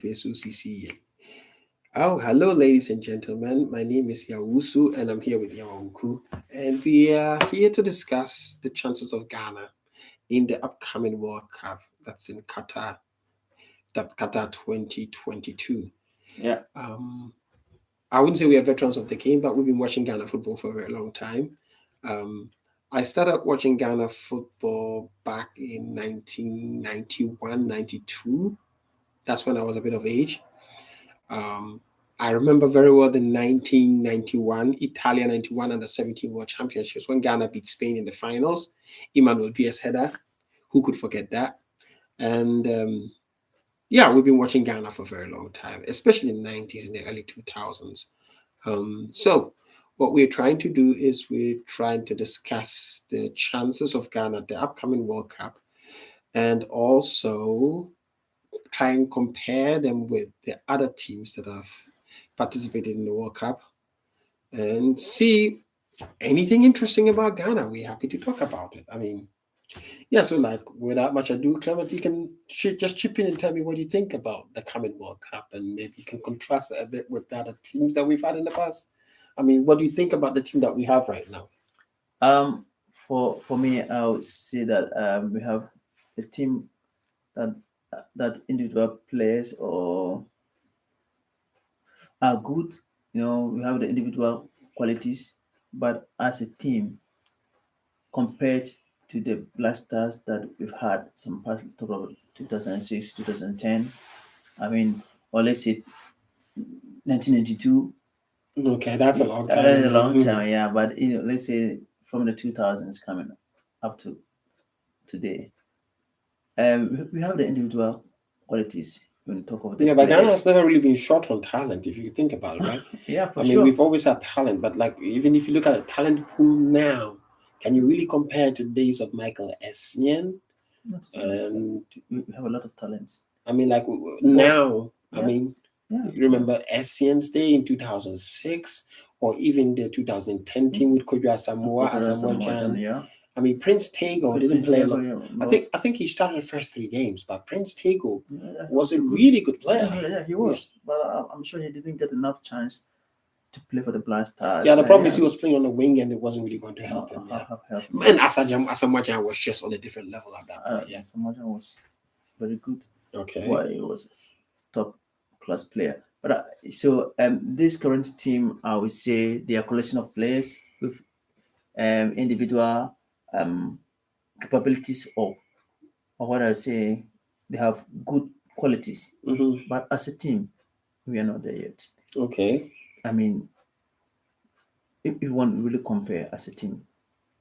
PSUCC. Oh, hello, ladies and gentlemen. My name is Yawusu, and I'm here with Awuku, and we are here to discuss the chances of Ghana in the upcoming World Cup that's in Qatar, that Qatar 2022. Yeah. Um, I wouldn't say we are veterans of the game, but we've been watching Ghana football for a very long time. Um, I started watching Ghana football back in 1991, 92. That's when I was a bit of age. Um, I remember very well the 1991 Italia 91 under 17 World Championships when Ghana beat Spain in the finals. Emmanuel Diaz header. Who could forget that? And yeah, we've been watching Ghana for a very long time, especially in the 90s and the early 2000s. So, what we're trying to do is we're trying to discuss the chances of Ghana at the upcoming World Cup and also try and compare them with the other teams that have participated in the World Cup and see anything interesting about Ghana. We're happy to talk about it. I mean, yeah, so like without much ado, Clement, you can just chip in and tell me what you think about the coming World Cup and maybe you can contrast it a bit with the other teams that we've had in the past. I mean, what do you think about the team that we have right now? For me, I would say that we have a team that individual players or are good. We have the individual qualities, but as a team, compared to the blasters that we've had some past talk about 2006, 2010. I mean, or let's say 1992. Okay, that's a long time. That's a long time, yeah. But let's say from the 2000s coming up to today, we have the individual qualities when we talk of the but Ghana players. has never really been short on talent, if you think about it, right? Yeah, for I mean, sure. we've always had talent, but like even if you look at the talent pool now, can you really compare it to the days of Michael Essien? And we have a lot of talents. I mean, like now, yeah. I mean, Yeah. you remember Essien's day in 2006, or even the 2010 team with Kojo Asamoah Gyan. Yeah. I mean, Prince Tego didn't play a lot. I think he started the first 3 games, but Prince Tego was a really good player. Yeah, he was. But I'm sure he didn't get enough chance to play for the Blasters. Yeah, the problem is he was playing on the wing and it wasn't really going to help him. And Asamoah Gyan was just on a different level at that point. Yeah, Asamoah Gyan was very good. Okay. Well, he was a top class player. But this current team, I would say, they are a collection of players with individual capabilities or what I say, they have good qualities. Mm-hmm. But as a team, we are not there yet. Okay. I mean, if you want to really compare as a team,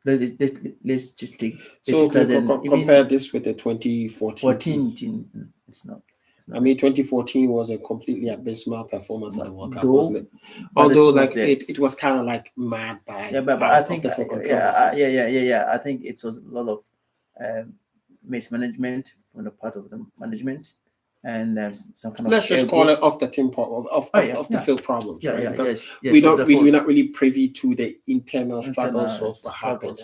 let's just take compare this with the 2014 team. It's not. I mean, 2014 was a completely abysmal performance at the World Cup, wasn't it? but Although, like it was kind of like mad by but I think the full controversies. I think it was a lot of mismanagement on the part of the management and some kind of. Let's just call it off the team off the field problems, right? Because we're not really privy to the internal struggles of what happened.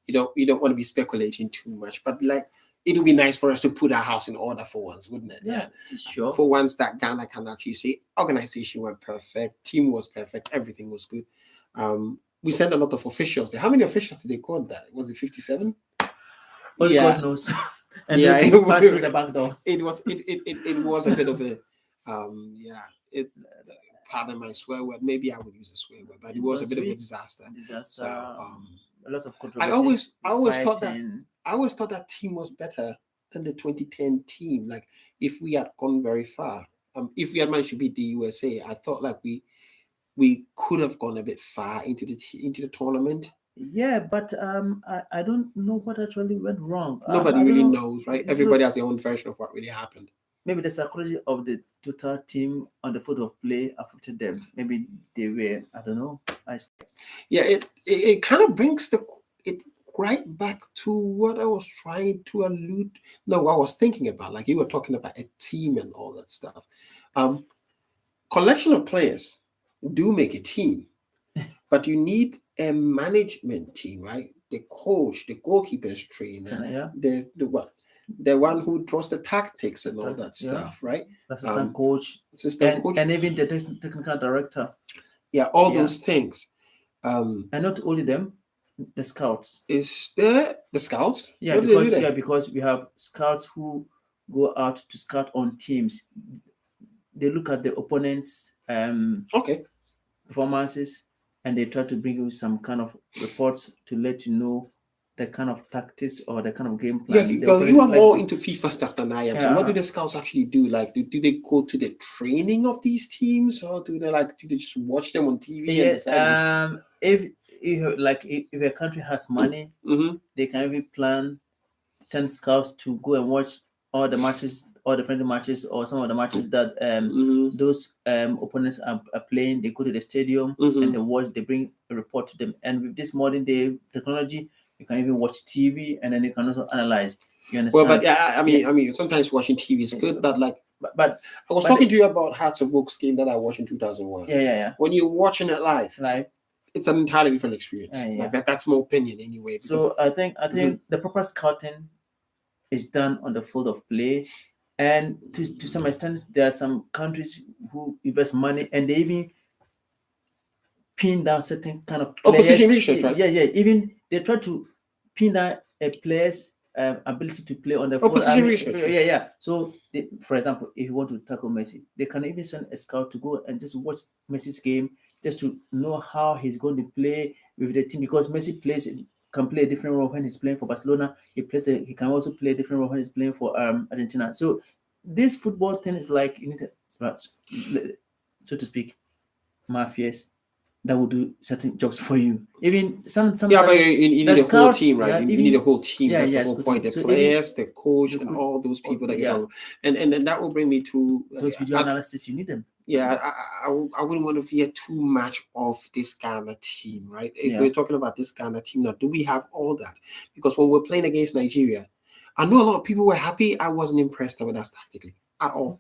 You don't want to be speculating too much, but like. It would be nice for us to put our house in order for once, wouldn't it? Yeah, sure. For once that Ghana can actually say organization went perfect, team was perfect, everything was good. We sent a lot of officials there. How many officials did they call that? Was it 57? Well, God knows. And it passed through the back door. It was a bit of a pardon my swear word. Maybe I would use a swear word, but it was a bit of a disaster. So, a lot of controversies. I always thought that team was better than the 2010 team. Like if we had gone very far, if we had managed to beat the USA, I thought like we could have gone a bit far into the tournament. Yeah, but I don't know what actually went wrong. Nobody really knows, right? Everybody has their own version of what really happened. Maybe the psychology of the total team on the field of play affected them. Maybe they were, I don't know. Yeah, it kind of brings it right back to what I was trying to allude. No, what I was thinking about. Like you were talking about a team and all that stuff. Collection of players do make a team, but you need a management team, right? The coach, the goalkeepers trainer, the what? the one who draws the tactics and all that Yeah, stuff, right? the assistant coach, Assistant coach, and even the technical director. yeah, all Yeah, those things. and not only them, the scouts. Is there the scouts? Yeah, What do they do because there? we have scouts who go out to scout on teams. They look at the opponent's Okay. performances, and they try to bring you some kind of reports to let you know the kind of tactics or the kind of game Yeah, plan the well, opponent you are is more likely. into FIFA stuff than I am. So, Yeah, what do the scouts actually do? Like, do they go to the training of these teams, or do they just watch them on TV and yeah. decide who's? If like if a country has money, Mm-hmm. they can even plan send scouts to go and watch all the matches, all the friendly matches, or some of the matches that Mm-hmm. those opponents are playing. They go to the stadium and Mm-hmm. they watch. They bring a report to them. And with this modern day technology, you can even watch TV and then you can also analyze. You Well, but understand? yeah, I Yeah, mean, I mean, sometimes watching TV is good, but like, but I was but talking to you about Hearts of Oak's game that I watched in 2001. yeah. When you're watching it live, Like it's an entirely different experience. yeah. Like that's my opinion anyway. Because So I Mhm. think the proper scouting is done on the field of play. And to some extent, there are some countries who invest money and they even pin down certain kind of opposition players. research, right? Yeah. Even they try to pin down a player's ability to play on the field. I Opposition mean, research, yeah. yeah. So, for example, if you want to tackle Messi, they can even send a scout to go and just watch Messi's game just to know how he's going to play with the team because Messi can play a different role when he's playing for Barcelona. He can also play a different role when he's playing for Argentina. So this football thing is like you need so to speak, mafias that will do certain jobs for you. Even Yeah, but sometimes you the need a whole scouts, team, right? yeah, You need a even whole team. yeah, That's the yeah, whole point. The so even players, the coach, you and could, all those people that you're yeah, talking about. And that will bring me to those video analysis you need them. yeah, I wouldn't want to veer too much of this Ghana team, right? If Yeah, we're talking about this Ghana team now, do we have all that? Because when we're playing against Nigeria, I know a lot of people were happy. I wasn't impressed with us tactically at all. why?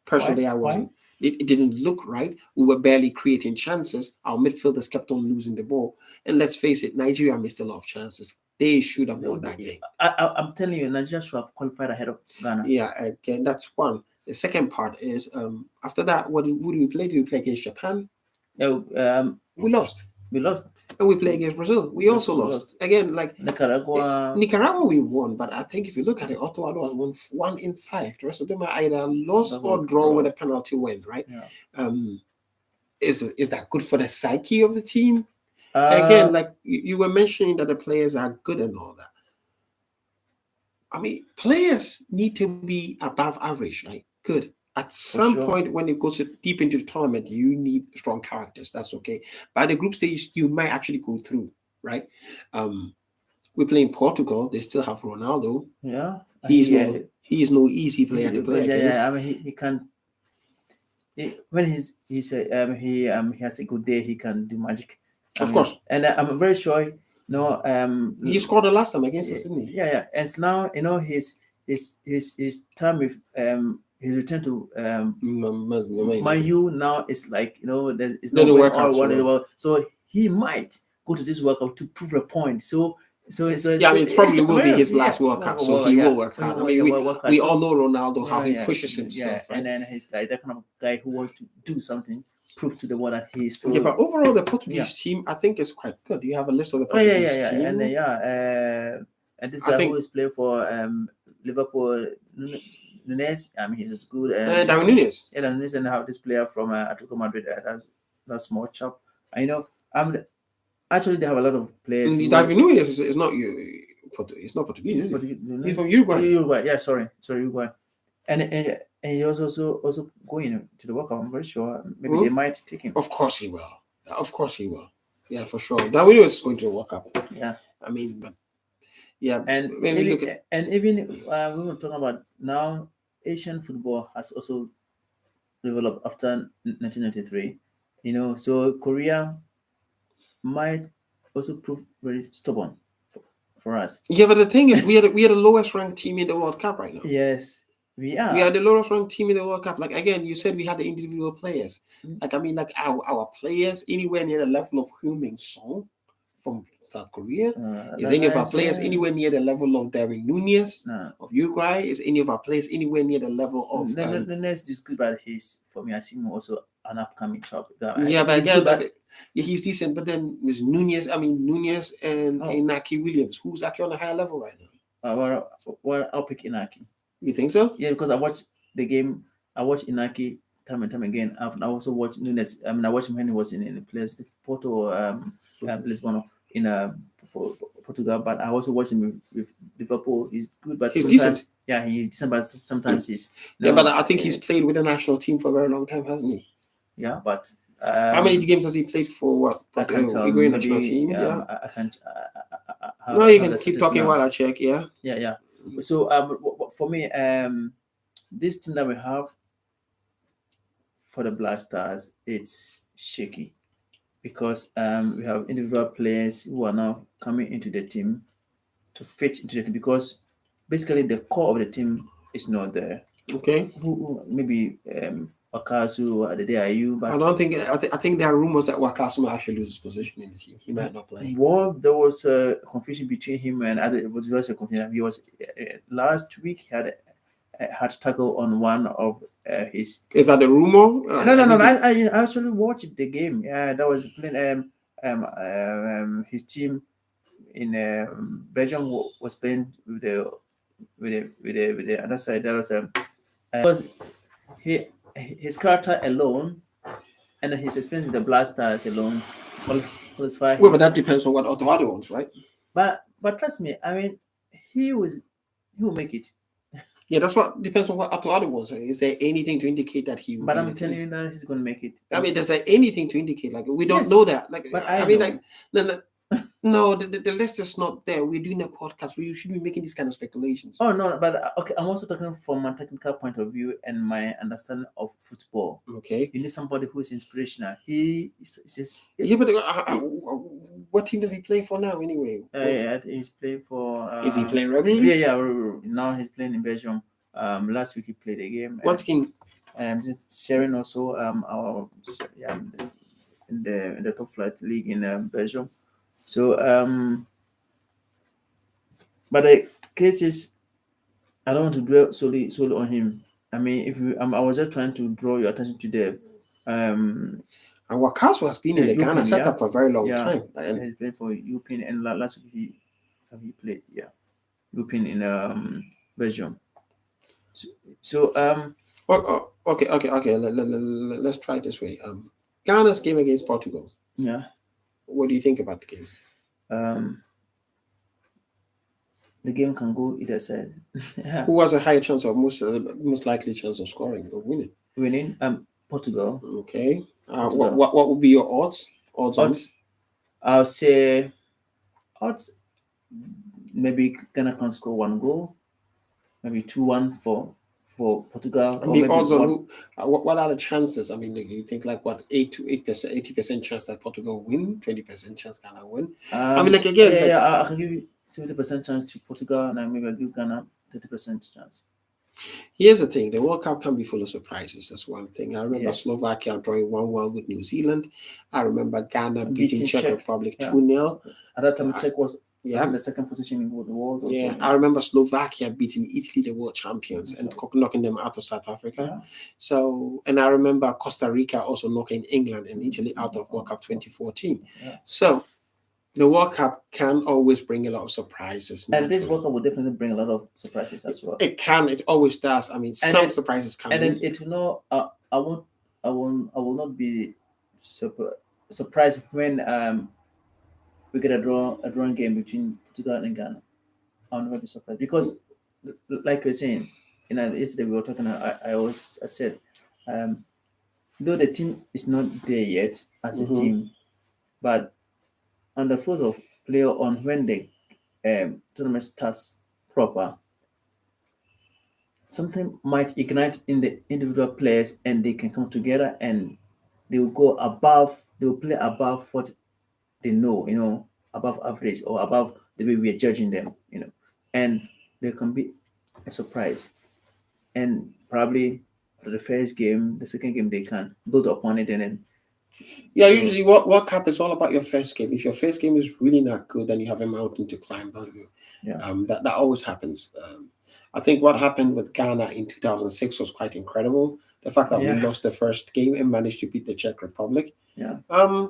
Personally, I wasn't. It didn't look right. We were barely creating chances. Our midfielders kept on losing the ball. And let's face it, Nigeria missed a lot of chances. They should have won that game. I'm telling you, Nigeria should have qualified ahead of Ghana. Yeah, again, that's one. The second part is after that, who did we play? Did we play against Japan? Yeah, We lost. we lost. And we play against Brazil. We also lost. Again, like Nicaragua. Nicaragua, we won, but I think if you look at it, Ottawa won 1 in 5. The rest of them are either lost or draw with a penalty win, right? Yeah. Is that good for the psyche of the team? Again, like you were mentioning that the players are good and all that. I mean, players need to be above average, right? Good. At some point, when it goes deep into the tournament, you need strong characters. That's okay. By the group stage, you might actually go through, right? We're playing Portugal. They still have Ronaldo. Yeah. He is no easy player to play against. Yeah. I mean, he can. When he has a good day, he can do magic. Of course. And I'm very sure. No, he scored the last time against us, didn't he? Yeah. And now his time with his return to Man U now is like it's not going all well. So he might go to this World Cup to prove a point. So yeah, I mean, it probably will be his last World Cup, so he will work hard. I mean, we all know Ronaldo, how he pushes himself, right? And then he's like that kind of guy who wants to do something, prove to the world that he's still. Okay, but overall, the Portuguese team, I think, is quite good. You have a list of the Portuguese team. And this guy who is playing for Liverpool, Nunes, I mean, he's good. Darwin Nunes. Yeah, Nunes, and have this player from Atletico Madrid, that small chap. I know. Actually, they have a lot of players. Darwin Nunes is not you. He's not Portuguese, is he? He's from Uruguay. Uruguay, yeah, sorry, Uruguay. And he was also going to the World Cup. I'm very sure. Maybe they might take him. Of course he will. Of course he will. Yeah, for sure. Darwin Nunes is going to the World Cup. Yeah. I mean, but yeah. And even we were talking about now, Asian football has also developed after 1993. So Korea might also prove very stubborn for us. Yeah, but the thing is, we are the lowest ranked team in the World Cup right now. Yes, we are. We are the lowest ranked team in the World Cup. Like again, you said we had the individual players. Like I mean, like our players anywhere near the level of Heung-min Son from South Korea? Is any of our That's players anywhere near the level of Darwin Nunez no. of Uruguay? Is any of our players anywhere near the level of The next is good, but he's for me. I see him also an upcoming top. yeah, but He's again, good, but yeah, he's decent. But then with Nunez and oh, Inaki Williams, who's actually on a higher level right now? I'll pick Inaki. You think so? Yeah, because I watched the game. I watched Inaki time and time again. I also watched Nunes. I mean, I watched him when he was in the place Porto, Lisbon in Portugal. But I also watched him with Liverpool. He's good, but He's decent. sometimes yeah, he's decent, but sometimes he's Yeah, but no, I think he's played with the national team for a very long time, hasn't he? yeah, but How many games has he played for? What? I can't tell. Uruguay national Maybe team. Yeah. I can't No, you have can the keep statistics talking now. while I check. Yeah. Yeah. So for me this team that we have for the Black Stars, it's shaky because we have individual players who are now coming into the team to fit into the team because basically the core of the team is not there. Okay. Who maybe Okasu, Adedayu, I but don't think. I think there are rumors that Wakasuma actually loses position in the team. He might not play. well, there was a confusion between him and Ade. It was a confusion. He was last week he had a hard tackle on one of his. Is that the rumor? No. I actually watched the game. Yeah, that was playing. His team in Belgium was playing with the other side. That was because he his character alone and his experience with the Blasters alone qualify Well, but him. that depends on what other ones, right? But trust me, I mean, he was he will make it. Yeah, that's what depends on what other ones. Is there anything to indicate that he will But be in I'm the telling team? you now, he's gonna make it. I mean, does there anything to indicate? Like we don't Yes, know that. Like but I I mean, know. like no, no, the list is not there. We're doing a podcast. We should be making these kind of speculations. Oh no, but okay, I'm also talking from a technical point of view and my understanding of football. Okay. You need somebody who is inspirational. He is Yeah, but what team does he play for now anyway? he's playing for. Is he playing regularly? Yeah. Now he's playing in Belgium. Last week he played a game. What team? Just sharing also our yeah in the top flight league in Belgium. So but the case is I don't want to dwell solely on him. I mean, if you I was just trying to draw your attention to the And Wakasu has been in the Ghana European, yeah, setup for a very long yeah, time. And he's playing for European, and last week he played, yeah, European in Belgium. So, so okay. Let's try it this way. Ghana's game against Portugal. yeah, What do you think about the game? um, the game can go either side. Yeah, Who has a higher chance of most likely chance of scoring of winning? winning Portugal. Okay. Portugal. What would be your odds? Odds on? I'll say odds. Maybe Ghana can score one goal, maybe 2-1 for Portugal, I or mean, maybe odds on one. who? What are the chances? I mean, like, you think like what 8% 80% chance that Portugal win, 20% chance Ghana win. I mean, like again, yeah, like I can give you 70% chance to Portugal, and maybe I give Ghana 30% chance. here's the thing: the World Cup can be full of surprises. That's one thing. I remember Yes, Slovakia drawing 1-1 with New Zealand. I remember Ghana beating beating Czech Czech. Republic Yeah, 2-0. at that time Uh, Czech was I think yeah, the second position in the world. Also, yeah. I remember Slovakia beating Italy, the world champions, and So, knocking them out of South Africa. yeah. So, and I remember Costa Rica also knocking England and Italy out of World Cup 2014. Yeah. So, the World Cup can always bring a lot of surprises. And this Naturally, World Cup will definitely bring a lot of surprises as well. it can. It always does. I mean, some surprises come And then in. it will not. I will not be surprised when we get a drawing game between Portugal and Ghana. I'll never be surprised because, like we're saying, yesterday we were talking. I said, though the team is not there yet as a Mhm. team, but on the foot of play on when the tournament starts proper, something might ignite in the individual players and they can come together and they will go above. They will play above what they know, above average or above the way we are judging them, and there can be a surprise. And probably for the first game, the second game, they can build upon it and then Yeah, So usually World Cup is all about your first game. If your first game is really not good, then you have a mountain to climb, don't you? yeah, That always happens. I think what happened with Ghana in 2006 was quite incredible. The fact that we yeah, lost the first game and managed to beat the Czech Republic, yeah.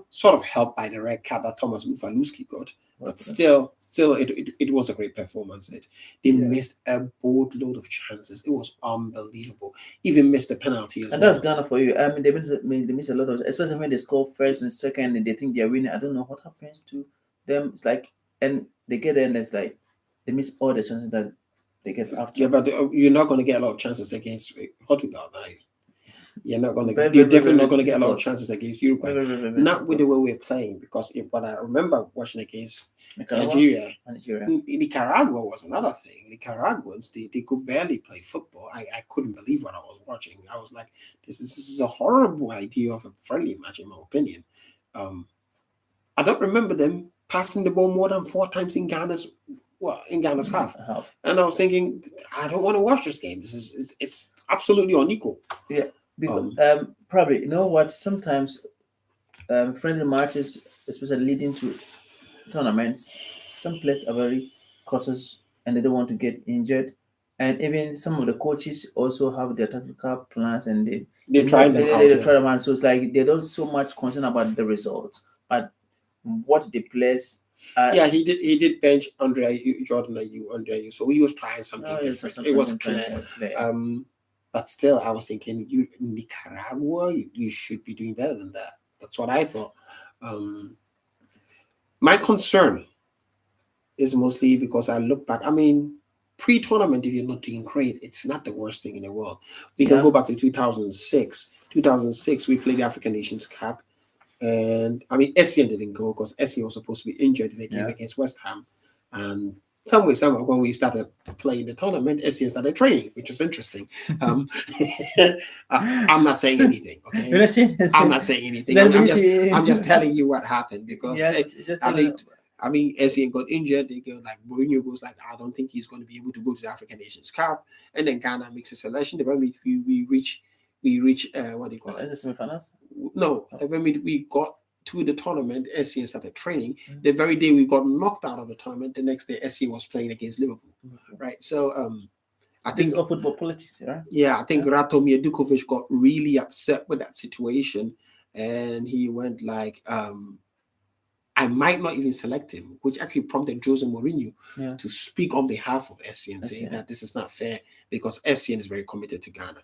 sort of helped by the red card that Thomas Ufaluski got, but What the- still, it was a great performance. They Yeah, missed a boatload of chances. It was unbelievable. Even missed the penalty as and that's well. Ghana for you. I mean, they miss a lot of, especially when they score first and second, and they think they're winning. I don't know what happens to them. It's like, and they get there, and it's like they miss all the chances that they get Yeah, after. but you're not going to get a lot of chances against Portugal now. You're not going to. Very, You're very, very, definitely not very going to get a lot of difficult. chances against Very, Uruguay. very, very, very, very Not with the difficult. way we're playing, because if what I remember watching against Nicaragua Nigeria, and Nigeria. Nicaragua was another thing. Nicaraguans, they could barely play football. I couldn't believe what I was watching. I was like, this is a horrible idea of a friendly match, in my opinion. Um, I don't remember them passing the ball more than 4 times in Ghana's half. Half. And I was thinking, I don't want to watch this game. It's absolutely unequal. Yeah, because Um, probably you know what. Sometimes friendly matches, especially leading to tournaments, some players are very cautious and they don't want to get injured. And even some of the coaches also have their tactical plans and they're trying them out. they Yeah, try them out. So it's like they don't so much concern about the results, but what the players are. yeah. He did bench Jordan Andre Ayew, so he was trying something Oh, yes, different. It was something clear. clear. But still, I was thinking, Nicaragua, you should be doing better than that. That's what I thought. Um, my concern is mostly because I look back. I mean, pre-tournament, if you're not doing great, it's not the worst thing in the world. We can Yeah, go back to 2006. 2006, we played the African Nations Cup, and I mean, Essien didn't go because Essien was supposed to be injured in the game yeah. against West Ham, and somehow, when we started playing the tournament, Essien started training, which is interesting. Um, I'm not saying anything, You okay? know, see, I'm not saying anything. then we need I'm just to. telling you what happened because Yeah, just I tell mean, them. Essien got injured. They go like Mourinho goes like, I don't think he's going to be able to go to the African Nations Cup, and then Ghana makes a selection. The moment we reach what do you call it? The semifinals. No, Oh. the moment we got to the tournament, Essien started training. Mm. The very day we got knocked out of the tournament, the next day Essien was playing against Liverpool. Okay. Right. So I This is think all football politics, right? yeah, I think Yeah. Ratomir Dukovic got really upset with that situation, and he went like, I might not even select him, which actually prompted Jose Mourinho Yeah. to speak on behalf of Essien, I see. saying that this is not fair because Essien is very committed to Ghana.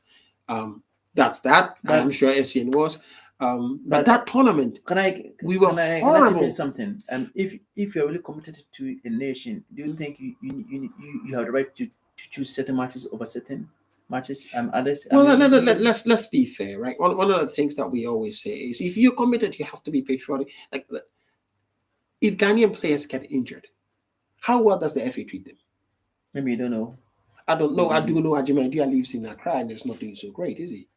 That's that. I am But sure Essien was. But but that tournament, can I we were can I chip in horrible. something? If you're really committed to a nation, do you think you have the right to choose certain matches over certain matches? Others. I Well, mean, let's be fair, right? One of the things that we always say is if you're committed, you have to be patriotic. Like if Ghanaian players get injured, how well does the FA treat them? maybe you don't know. I don't know. I do know Ajimandia lives in Accra and it's not doing so great, is he?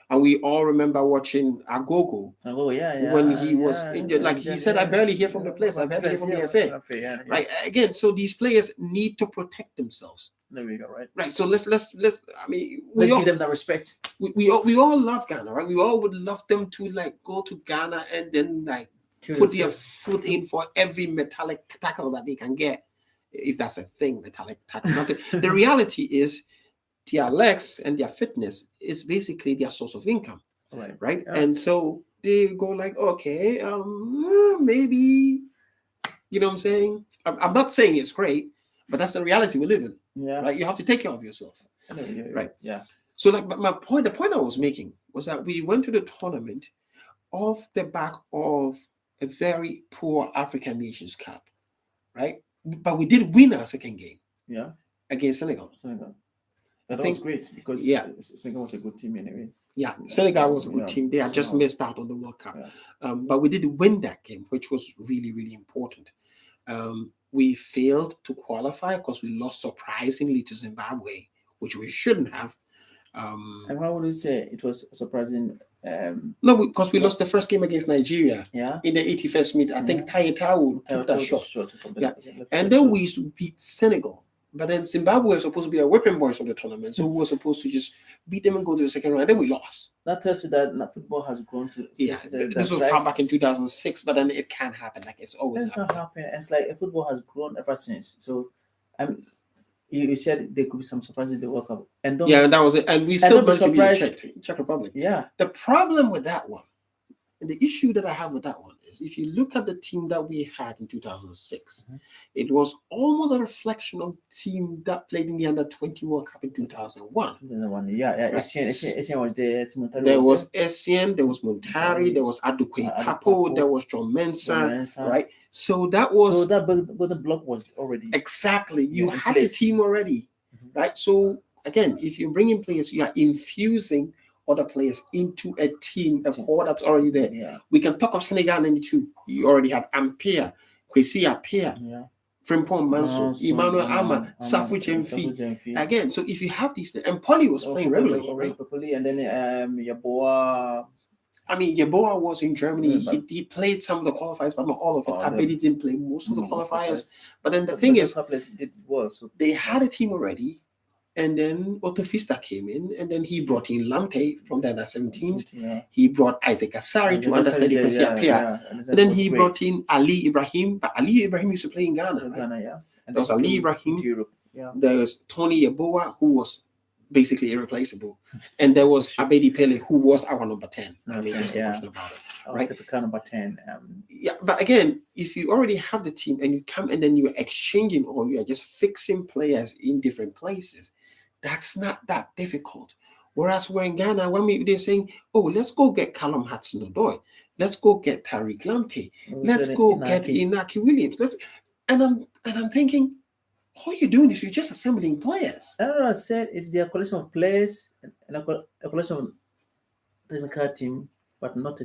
And we all remember watching Agogo Oh yeah, when he was yeah, injured. Like he said, I barely hear from the players. I barely hear from the FA. Yeah, yeah. Right? Again, so these players need to protect themselves. There we go. Right. Right. So let's. I mean, Let's give them that respect. we all love Ghana, right? We all would love them to like go to Ghana and then like Kill put their themselves. foot in for every metallic tackle that they can get, if that's a thing, metallic tackle. The reality is their legs and their fitness is basically their source of income, right? Yeah. And so they go like, okay, maybe, you know what I'm saying? I'm not saying it's great, but that's the reality we live in, Yeah. right? You have to take care of yourself, right? Yeah. So like, but the point I was making was that we went to the tournament off the back of a very poor African Nations Cup, right? But we did win our second game Yeah. against Senegal. Senegal. I That was think, great because yeah, Senegal was a good team anyway. yeah, Senegal was a good Yeah, team. They had just somehow. missed out on the World Cup, Yeah. but we did win that game, which was really, really important. We failed to qualify because we lost surprisingly to Zimbabwe, which we shouldn't have. And why would you say it was surprising? No, because we lost the first game against Nigeria Yeah. in the 81st minute. I think Taye Tawo took that shot. Yeah. And then we used to beat Senegal But then Zimbabwe was supposed to be a weapon boys of the tournament, so we were supposed to just beat them and go to the second round. And then we lost. That tells you that football has grown to Yeah, this was back in 2006, but then it can happen. Like it's always It can happen. It's like football has grown ever since. So, you said there could be some surprises in the World Cup, and yeah, that was it. And we still managed to beat the Czech Republic. Yeah. The problem with that one, and the issue that I have with that one is, if you look at the team that we had in 2006, it was almost a reflection of the team that played in the Under-20 World Cup in 2001. 2001, yeah. Essien was there. There was Essien, there was Montari, there was Adukwe Papo, there was John Mensah, right? So that was... So that golden block was already... Exactly. You had a team already, right? So, again, if you're bringing players, you are infusing other players into a team, a core that's already there. Yeah. We can talk of Senegal 92. You already had Ampere, Kwesi Appiah, Frimpong Manso, Emmanuel Ama, Safu Jemfi. Again, so if you have these, and Polly was playing regularly. Right? And then Yaboa. I mean, Yaboa was in Germany. He played some of the qualifiers, but not all of it. Abedi didn't play most of the qualifiers. But then the thing is, they had a team already. And then Otto Fista came in, and then he brought in Lampe from the under-17s. Yeah. He brought Isaac Asari to understudy Kwesi Appiah. And then he brought in Ali Ibrahim, but Ali Ibrahim used to play in Ghana. Right? And there was Ali Ibrahim. There was Tony Yeboah, who was basically irreplaceable. And there was Abedi Pele, who was our number 10. I mean, there's no question about it. Right? Typical number 10. Yeah, but again, if you already have the team and you come and then you're exchanging or you are just fixing players in different places, that's not that difficult. Whereas we're in Ghana, when they're saying, oh, let's go get Callum Hudson-Odoi, let's go get Tariq Lamptey, let's go get Inaki Williams. And I'm thinking, all you're doing is you're just assembling players. I don't know, I said it's a collection of players and a collection of technical team, but not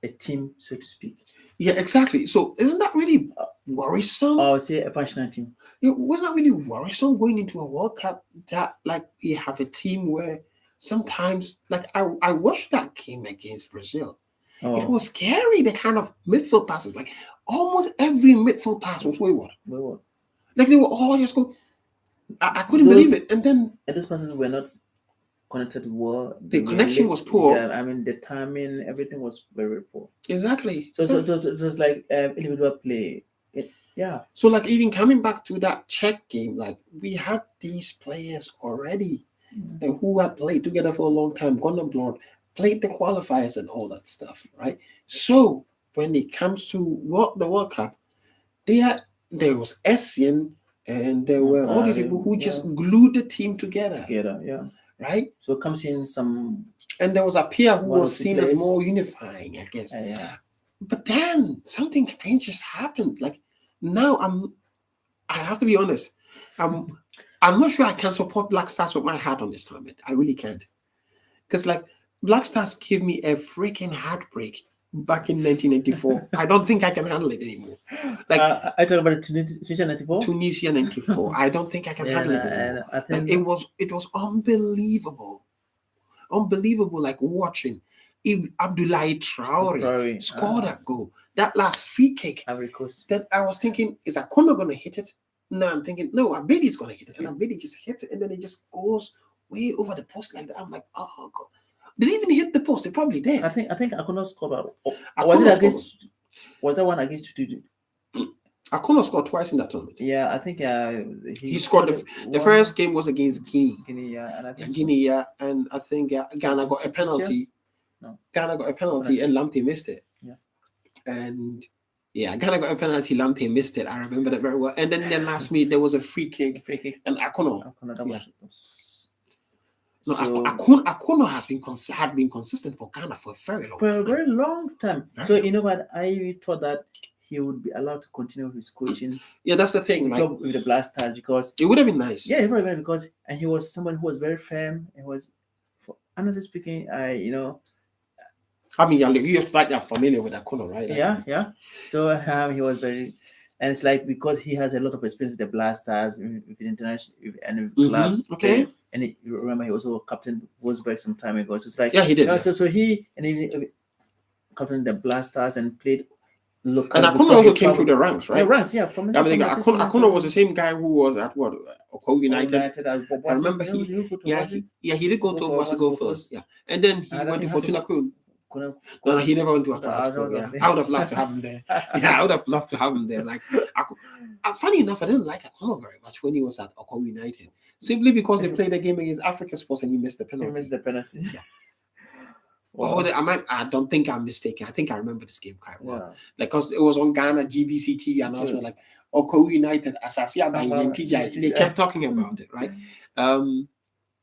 a team, so to speak. Yeah, exactly. So isn't that really worrisome? I would say a functional team. It wasn't really worrisome going into a World Cup that, like, we have a team where sometimes, like, I watched that game against Brazil. Oh. It was scary, the kind of midfield passes. Like, almost every midfield pass was wayward. Like, they were all just going... I couldn't believe it. And those passes were not connected well. The connection was poor. Yeah, I mean, the timing, everything was very poor. Exactly. So it was like individual play. Yeah. So, like, even coming back to that Czech game, like, we had these players already and who had played together for a long time, gone abroad, played the qualifiers and all that stuff, right? So, when it comes to the World Cup, there was Essien and there were all these people who just glued the team together. Right? So it comes in some... And there was Appiah who was seen as more unifying, I guess. But then something strange just happened. Like, now I have to be honest. I'm not sure I can support Black Stars with my heart on this tournament. I really can't. Because, like, Black Stars gave me a freaking heartbreak back in 1994. I don't think I can handle it anymore. Like, I talk about Tunisia 94. Tunisia 94. I don't think I can handle it anymore. I think it was unbelievable. Unbelievable, like watching Abdoulaye Traore score that goal. That last free kick. That I was thinking, is Akuna going to hit it? No, I'm thinking, no, Abedi's going to hit it. And Abedi just hits it, and then it just goes way over the post like that. I'm like, oh, God. Did he even hit the post? It probably did. I think Akuna scored. Was that one against Tutu? Akuna scored twice in that tournament. Yeah, I think he scored the first game was against Guinea. And I think Ghana got a penalty. No. Ghana got a penalty and Lamptey missed it. Yeah. And Ghana got a penalty, Lamptey missed it. I remember that very well. And then in the last meet there was a free kick. And Akuna. No, Akuna had been consistent for Ghana for a very long time. So you know what? I thought that he would be allowed to continue his coaching. Yeah, that's the thing. Job with the Black Stars, because it would have been nice. Yeah, it would have been, because he was someone who was very firm. He was, honestly speaking, I mean, you're slightly familiar with Akuna, right? Yeah. So he was very, and it's like, because he has a lot of experience with the Black Stars, with international and with clubs. Okay. And you remember he also captained Wolfsburg some time ago. So it's like, he did. So he captained the Black Stars and played local And Akuna before also he came through traveled. the ranks, Yeah, right? ranks, yeah, from I mean, assistant Akuna was manager. the same guy who was at what Oko United. United, I was it? remember Did you go to yeah, was it? he did go to Was Obuasi it go go first, first? yeah, and then he And I went to think has Fortuna Crew. couldn't No, go he never went to the Accra School. Yeah, there. I would have loved to have him there. Yeah, I would have loved to have him there. Like, funny enough, I didn't like Akuna very much when he was at Oko United, simply because they played a game against Africa Sports and he missed the He penalty. missed the penalty. Yeah. Wow. I don't think I'm mistaken. I think I remember this game quite well. Yeah. Like, because it was on Ghana GBC TV announcement, like Oko United, Asasia by they kept talking about it, right?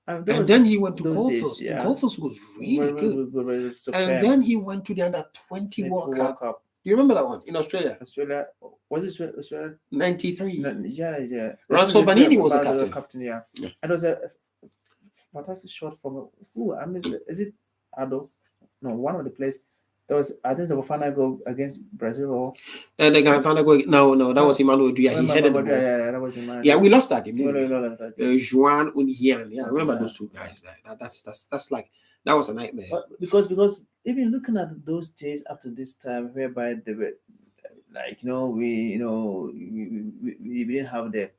And then he went to Golfers, and Golfers was really good. And then he went to the under-20 World Cup. Do you remember that one in Australia? Australia, was it Australia? 93. Yeah. Russell Vanini was the captain. Yeah. And it was a fantastic shot from who? I mean, is it Ado? No, one of the players. There was, I think, the final goal against Brazil or. The guy final goal. No, that was Emmanuel Duya. He headed the ball. Yeah, that was Emmanuel. Yeah, we lost that game. Juan Unhian. Yeah, I remember those two guys. That's like that was a nightmare. But because even looking at those days up to this time, whereby they were like we didn't have a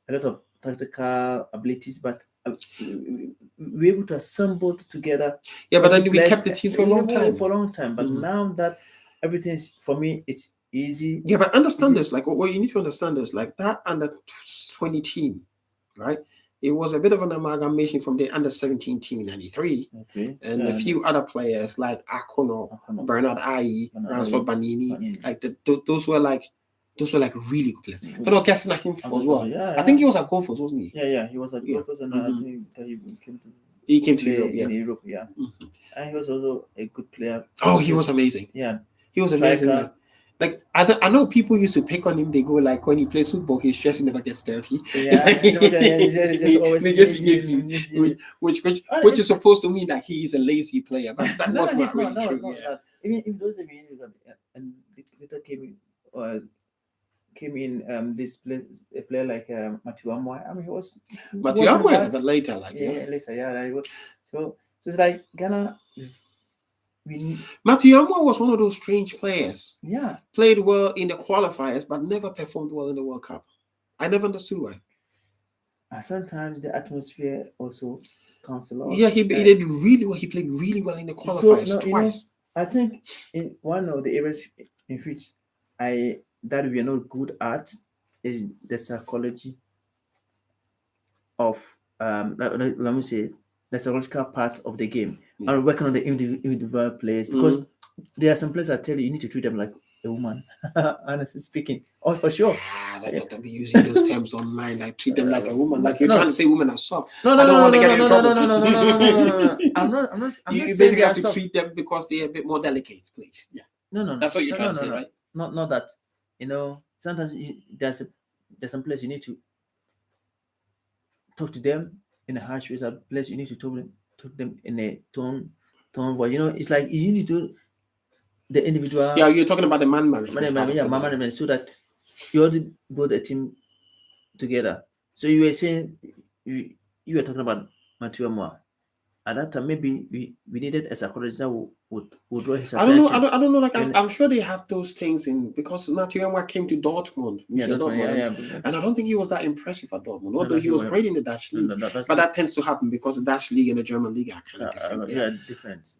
lot of tactical abilities, but we were able to assemble together. Yeah, but then we kept the team for a long time. But now that everything's, for me, it's easy. Yeah, but understand this. Like, what you need to understand is like that under-20 team, right? It was a bit of an amalgamation from the under-17 team in '93, and a few other players like Akono, Bernard Ayi, Ransford Banini. Like those were like really good players. You know, guessing him for as well. I think he was at Golfers, wasn't he? Yeah, he was at Golfers, and I think that he came to Europe. In Europe, yeah. And he was also a good player. Oh, he was amazing. Yeah, he was amazing. Like I know people used to pick on him. They go like when he plays football, his chest never gets dirty. Yeah, which is supposed to mean that he is a lazy player, but that was not really true. Even those and later came in this place, a player like Matthew Amwa. I mean, he was Matthew Amwa is the later, like later, yeah. So it's like Ghana. Matthew Amwa was one of those strange players. Yeah, played well in the qualifiers, but never performed well in the World Cup. I never understood why. Sometimes the atmosphere also counts a lot. Yeah, he did really well. He played really well in the qualifiers twice. I think in one of the areas in which that we are not good at is the psychology of let me say the psychological part of the game and working on the individual players, because there are some players that tell you need to treat them like a woman. Honestly speaking, for sure. Don't be using those terms online. Like treat them like a woman. Like you're trying to say women are soft. No. I'm not. You basically have to treat them because they're a bit more delicate, please. Yeah. No. That's what you're trying to say, right? Not that. Sometimes there's some place you need to talk to them in a harsh way. There's a place you need to talk to them in a tone voice. It's like you need to the individual. Yeah, you're talking about the man management. Man management, so that you already build a team together. So you were saying you were talking about Matthew Amwa. At that time, maybe we needed a psychologist that would draw his attention. I don't know. Like I'm sure they have those things in, because Matthew Amwa came to Dortmund. And I don't think he was that impressive at Dortmund, although he was great in the Dutch league. But that tends to happen because the Dutch league and the German league are kind of different.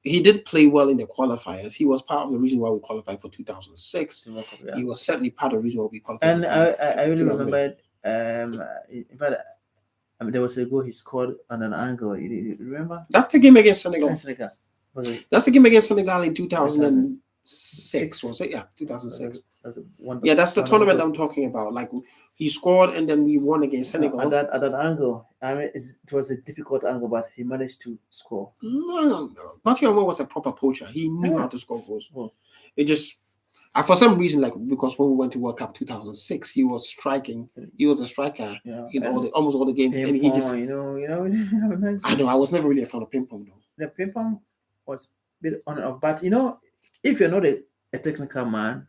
He did play well in the qualifiers. He was part of the reason why we qualified for 2006. He was certainly part of the reason why we qualified. And I really remember. In fact, there was a goal he scored on an angle. You remember? That's the game against Senegal. That's the game against Senegal in 2006, was it? Yeah, 2006. That's the tournament I'm talking about. Like he scored and then we won against Senegal. At that angle, I mean, it was a difficult angle, but he managed to score. No. Matthew Amwa was a proper poacher. He knew how to score goals. It just. For some reason, like because when we went to World Cup 2006, he was striking. He was a striker in almost all the games, and he just. I know. I was never really a fan of ping pong though. The ping pong was a bit on and off, but if you're not a technical man,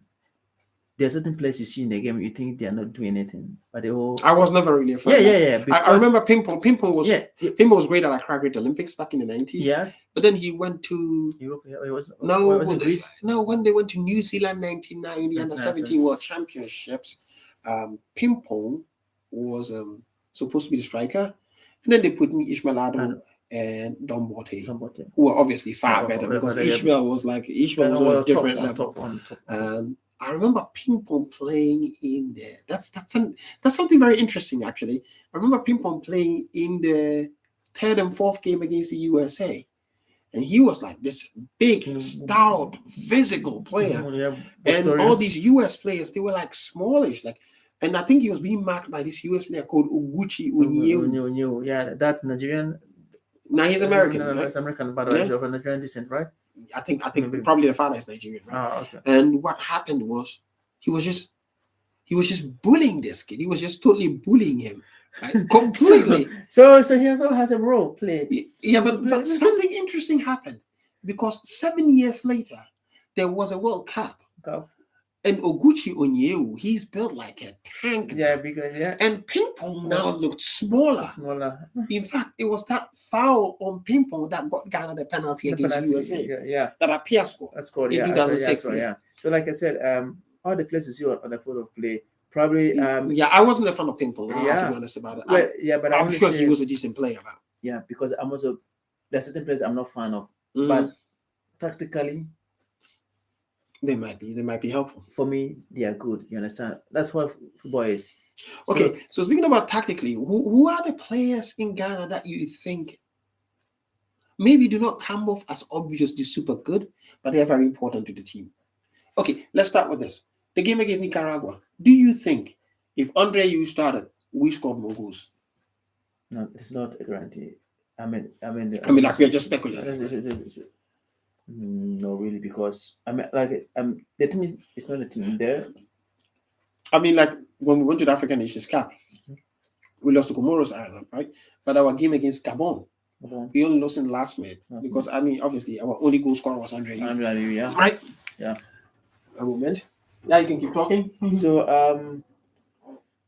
there are certain players you see in the game, you think they are not doing anything, but they all. I was never really a Yeah, fan. yeah, Like, yeah. I Because remember Ping Pong. yeah, Ping Pong was great at Accra Great Olympics back in the 90s. yes. But then he went to Europe, yeah, it was in no, Greece. no, when they went to New Zealand 99 in the under 17 World Championships, Ping Pong was supposed to be the striker. And then they put in Ishmael Ado and Don Bote, Somebody. who were obviously far better because Ishmael was on a different level. And I remember Ping Pong playing in there. That's something very interesting actually. I remember Ping Pong playing in the third and fourth game against the USA. And he was like this big, stout, physical player. Yeah, And all these US players, they were like smallish. Like, and I think he was being marked by this US player called Owuku. Yeah, that Nigerian. Now he's American. No, right? he's American, but he's of Nigerian descent, right? I think probably the father is Nigerian, right? Okay. And what happened was he was just bullying this kid. He was just totally bullying him. Right? Completely. So he also has a role played. Yeah, but something interesting happened because 7 years later there was a World Cup. And Onyewu, he's built like a tank. Yeah, because And Ping Pong now looked smaller. In fact, it was that foul on Ping Pong that got Ghana the penalty against USA. Yeah. That Apia scored in 2006. Yeah. So like I said, all the players you see on the field of play, probably yeah, I wasn't a fan of Ping Pong. I have to be honest about it. But I'm sure he was a decent player. Yeah, because I'm also there's certain players I'm not fan of, but tactically they might be helpful. For me, they are good. You understand? That's what football is. Okay, so speaking about tactically, who are the players in Ghana that you think maybe do not come off as obviously super good, but they are very important to the team? Okay, let's start with this. The game against Nicaragua. Do you think if Andre Yu started, we scored more goals? No, it's not a guarantee. Like we are just speculating. No, really, because the team is not a team there. Like when we went to the African Nations Cup, we lost to Comoros Island, right? But our game against Gabon, we only lost in the last minute because obviously our only goal scorer was Andre Yu. Yeah. Right? Yeah. A moment. Yeah, you can keep talking. So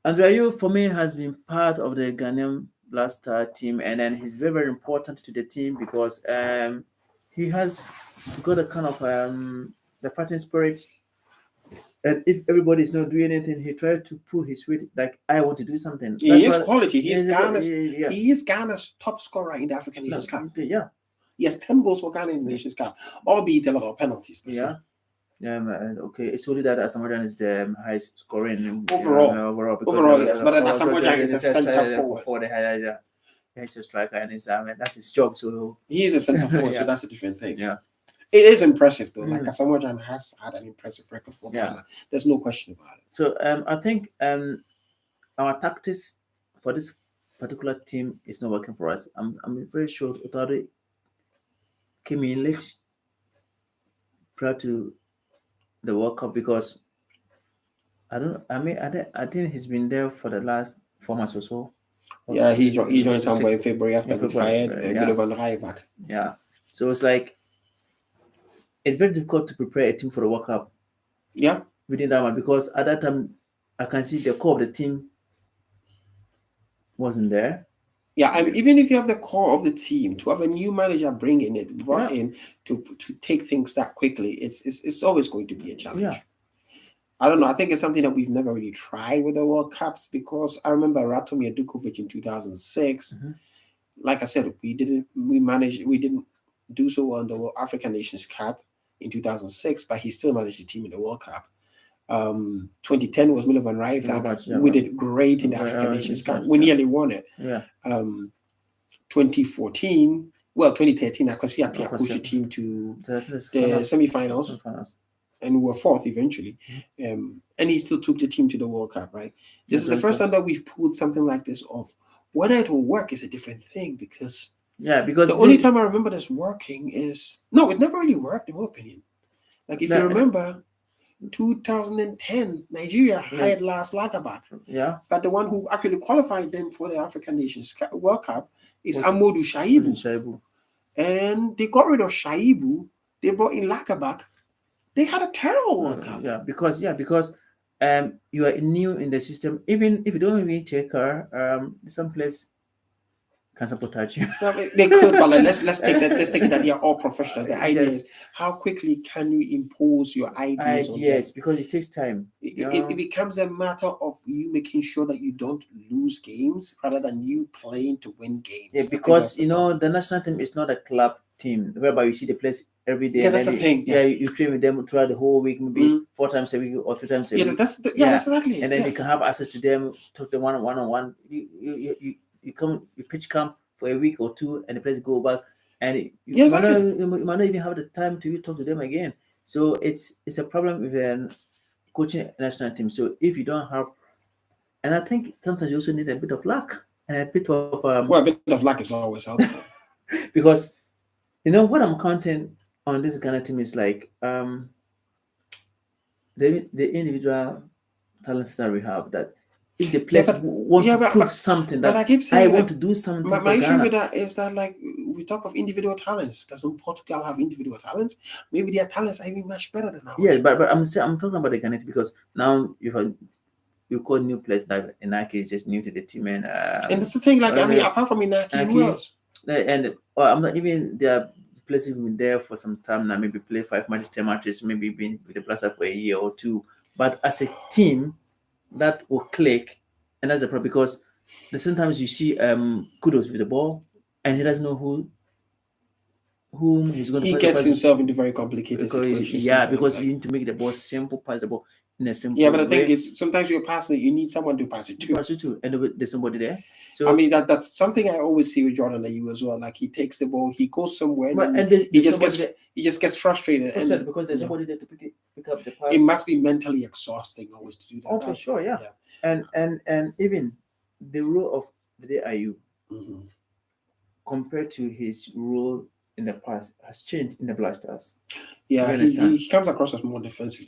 Andre Yu for me has been part of the Ghanaian Black Star team, and then he's very, very important to the team because he has got a kind of the fighting spirit. And if everybody is not doing anything, he tries to pull his weight. Like I want to do something. He is quality. He is Ghana's top scorer in the African Nations Cup. Yeah, he has 10 goals for Ghana in the Nations Cup, albeit a lot of penalties. Yeah. Yeah, okay. It's only that Asamoah is the highest scoring overall, yes. But Asamoah is a centre forward. Yeah, he's a striker, and that's his job. So he is a centre forward, so that's a different thing. Yeah. It is impressive though. Like Asamoah has had an impressive record for Ghana. There's no question about it. So I think our tactics for this particular team is not working for us. I'm very sure Otari came in late prior to the World Cup because I think he's been there for the last 4 months or so. Yeah, he joined somewhere in February after we fired Van Rijvaak. Yeah. So it's like it's very difficult to prepare a team for the World Cup. Yeah. Within that one, because at that time I can see the core of the team wasn't there. Yeah, even if you have the core of the team, to have a new manager brought in to take things that quickly, it's always going to be a challenge. Yeah. I don't know. I think it's something that we've never really tried with the World Cups because I remember Ratomir Dukovic in 2006. Mm-hmm. Like I said, we didn't do so well in the African Nations Cup in 2006, but he still managed the team in the World Cup. 2010 was Milo van Rijvaak. We did great in the African Nations Cup. We nearly won it. Yeah. 2013, Akwasi Appiah coached the team to the semi-finals, and we were fourth eventually. And he still took the team to the World Cup, right? This is the first time that we've pulled something like this off. Whether it will work is a different thing because the only time I remember this working is it never really worked in my opinion. Like if you remember 2010, Nigeria hired Lars Lagerbäck. Yeah. But the one who actually qualified them for the African Nations World Cup is Amadou Shaibu. And they got rid of Shaibu. They brought in Lagerbäck. They had a terrible World Cup. Because You are new in the system. Even if you don't even take care, some place can sabotage you. Well, they could, but like, let's take that. Let's take it that they are all professionals. The idea Yes, is how quickly can you impose your ideas on them. ideas, because it takes time. It becomes a matter of you making sure that you don't lose games rather than you playing to win Yeah, games. I think because that's the problem. the national team is not a club team whereby you see the players every day Yeah, and that's then the thing. yeah, Yeah, you train with them throughout the whole week, maybe mm. 4 times a week or 3 times a Yeah, week. yeah, Yeah, that's exactly and it. then Yeah, you can have access to them, talk to them one on one. You come, you pitch camp for a week or two, and the players go back, and yeah, exactly. you might not even have the time to talk to them again. So it's a problem with coaching a national team. So if you don't have, and I think sometimes you also need a bit of luck and a bit of Well, a bit of luck is always helpful. because what I'm counting on this Ghana team is like the individual talents that we have, that if the Yeah, players but want yeah, to prove something but I that keep I saying want like to do something my for issue with Ghana. that is that like we talk of individual talents. Doesn't Portugal have individual talents? Maybe their talents are even much better than Yeah, ours. but I'm talking about the Ghana team because now you call new players like Inaki is just new to the team, and And that's the thing. Like I mean, uh, apart from Inaki, who Inaki, else? and I'm not even there. Players who've been there for some time now, maybe play 5 matches, 10 matches, maybe been with the Blaster for a year or two. But as a team, that will click, and that's the problem because sometimes you see kudos with the ball, and he doesn't know whom he's going to He gets pass himself into very complicated because situations yeah, sometimes. because Like you need to make the ball simple, pass the ball in a yeah, simple but the thing way. is, sometimes you're passing it, you need someone to pass it You to. pass it to, and there's somebody there. I So, mean that's something I always see with Jordan and you as well. Like he takes the ball, he goes somewhere, and but then and he there's just somebody gets there frustrated, and frustrated because there's somebody there to pick up the it pass. must be mentally exhausting always to do that. Oh, for sure, yeah. Yeah. And even the role of the IU Mhm. compared to his role in the past has changed in the Blasters. Yeah, You understand? he comes across as more defensive